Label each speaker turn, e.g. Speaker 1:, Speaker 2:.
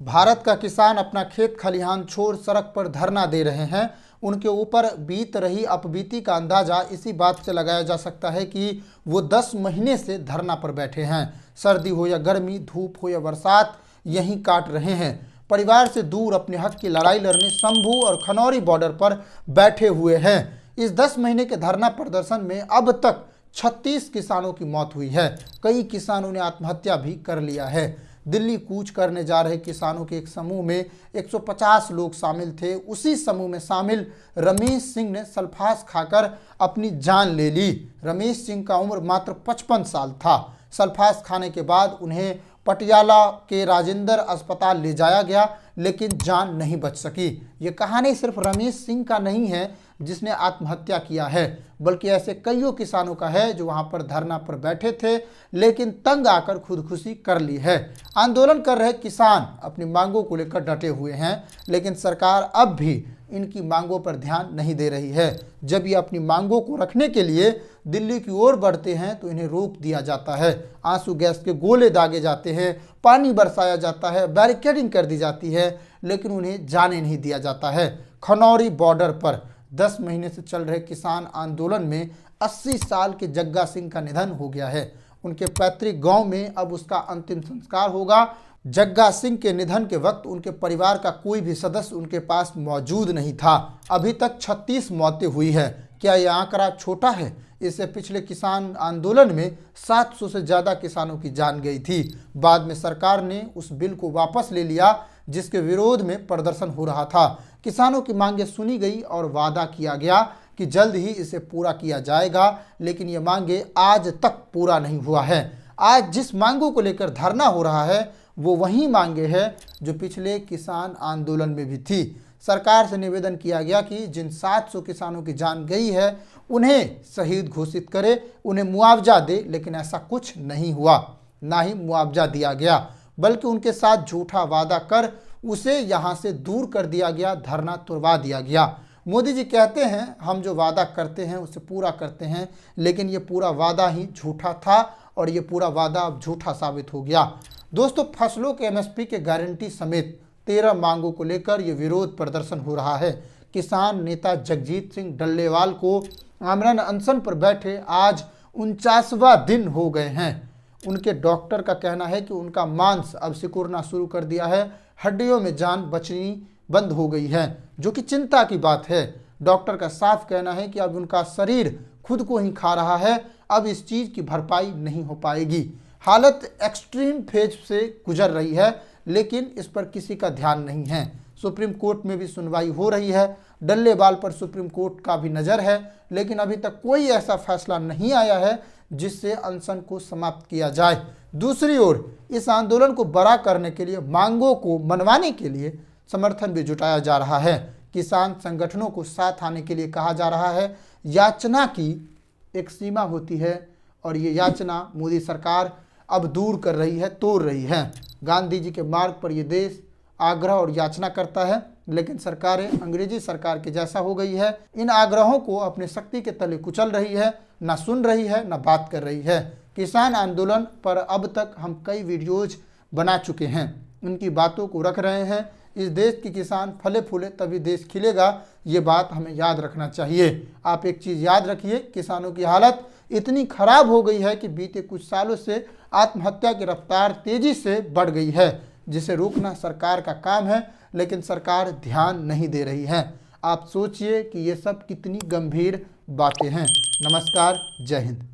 Speaker 1: भारत का किसान अपना खेत खलिहान छोड़ सड़क पर धरना दे रहे हैं। उनके ऊपर बीत रही अपबीती का अंदाजा इसी बात से लगाया जा सकता है कि वो 10 महीने से धरना पर बैठे हैं। सर्दी हो या गर्मी, धूप हो या बरसात, यहीं काट रहे हैं। परिवार से दूर अपने हक की लड़ाई लड़ने शंभू और खनौरी बॉर्डर पर बैठे हुए हैं। इस 10 महीने के धरना प्रदर्शन में अब तक 36 किसानों की मौत हुई है। कई किसानों ने आत्महत्या भी कर लिया है। दिल्ली कूच करने जा रहे किसानों के एक समूह में 150 लोग शामिल थे। उसी समूह में शामिल रमेश सिंह ने सल्फास खाकर अपनी जान ले ली। रमेश सिंह का उम्र मात्र 55 साल था। सल्फास खाने के बाद उन्हें पटियाला के राजेंद्र अस्पताल ले जाया गया, लेकिन जान नहीं बच सकी। ये कहानी सिर्फ रमेश सिंह का नहीं है जिसने आत्महत्या किया है, बल्कि ऐसे कईयों किसानों का है जो वहां पर धरना पर बैठे थे लेकिन तंग आकर खुदकुशी कर ली है। आंदोलन कर रहे किसान अपनी मांगों को लेकर डटे हुए हैं, लेकिन सरकार अब भी इनकी मांगों पर ध्यान नहीं दे रही है। जब ये अपनी मांगों को रखने के लिए दिल्ली की ओर बढ़ते हैं तो इन्हें रोक दिया जाता है। आंसू गैस के गोले दागे जाते हैं, पानी बरसाया जाता है, बैरिकेडिंग कर दी जाती है, लेकिन उन्हें जाने नहीं दिया जाता है। खनौरी बॉर्डर पर 10 महीने से चल रहे किसान आंदोलन में 80 साल के जग्गा सिंह का निधन हो गया है। उनके पैतृक गांव में अब उसका अंतिम संस्कार होगा। जग्गा सिंह के निधन के वक्त उनके परिवार का कोई भी सदस्य उनके पास मौजूद नहीं था। अभी तक 36 मौतें हुई है। क्या यह आंकड़ा छोटा है? इससे पिछले किसान आंदोलन में 700 से ज़्यादा किसानों की जान गई थी। बाद में सरकार ने उस बिल को वापस ले लिया जिसके विरोध में प्रदर्शन हो रहा था। किसानों की मांगें सुनी गई और वादा किया गया कि जल्द ही इसे पूरा किया जाएगा, लेकिन ये मांगें आज तक पूरा नहीं हुआ है। आज जिस मांगों को लेकर धरना हो रहा है वो वही मांगे हैं जो पिछले किसान आंदोलन में भी थी। सरकार से निवेदन किया गया कि जिन 700 किसानों की जान गई है उन्हें शहीद घोषित करे, उन्हें मुआवजा दे, लेकिन ऐसा कुछ नहीं हुआ। ना ही मुआवजा दिया गया, बल्कि उनके साथ झूठा वादा कर उसे यहाँ से दूर कर दिया गया, धरना तुड़वा दिया गया। मोदी जी कहते हैं हम जो वादा करते हैं उसे पूरा करते हैं, लेकिन ये पूरा वादा ही झूठा था और ये पूरा वादा अब झूठा साबित हो गया। दोस्तों, फसलों के एमएसपी के गारंटी समेत 13 मांगों को लेकर ये विरोध प्रदर्शन हो रहा है। किसान नेता जगजीत सिंह डल्लेवाल को आमरण अनशन पर बैठे आज 49वां दिन हो गए हैं। उनके डॉक्टर का कहना है कि उनका मांस अब सिकुड़ना शुरू कर दिया है, हड्डियों में जान बचनी बंद हो गई है, जो कि चिंता की बात है। डॉक्टर का साफ कहना है कि अब उनका शरीर खुद को ही खा रहा है, अब इस चीज़ की भरपाई नहीं हो पाएगी। हालत एक्सट्रीम फेज से गुजर रही है, लेकिन इस पर किसी का ध्यान नहीं है। सुप्रीम कोर्ट में भी सुनवाई हो रही है। डल्लेवाल पर सुप्रीम कोर्ट का भी नज़र है, लेकिन अभी तक कोई ऐसा फैसला नहीं आया है जिससे अनशन को समाप्त किया जाए। दूसरी ओर इस आंदोलन को बड़ा करने के लिए, मांगों को मनवाने के लिए समर्थन भी जुटाया जा रहा है। किसान संगठनों को साथ आने के लिए कहा जा रहा है। याचना की एक सीमा होती है और ये याचना मोदी सरकार अब दूर कर रही है, तोड़ रही है। गांधी जी के मार्ग पर यह देश आग्रह और याचना करता है, लेकिन सरकारें अंग्रेजी सरकार के जैसा हो गई है। इन आग्रहों को अपने शक्ति के तले कुचल रही है, ना सुन रही है, ना बात कर रही है। किसान आंदोलन पर अब तक हम कई वीडियोज बना चुके हैं, उनकी बातों को रख रहे हैं। इस देश के किसान फले फूले तभी देश खिलेगा, ये बात हमें याद रखना चाहिए। आप एक चीज़ याद रखिए, किसानों की हालत इतनी खराब हो गई है कि बीते कुछ सालों से आत्महत्या की रफ्तार तेजी से बढ़ गई है, जिसे रोकना सरकार का काम है, लेकिन सरकार ध्यान नहीं दे रही है। आप सोचिए कि ये सब कितनी गंभीर बातें हैं। नमस्कार, जय हिंद।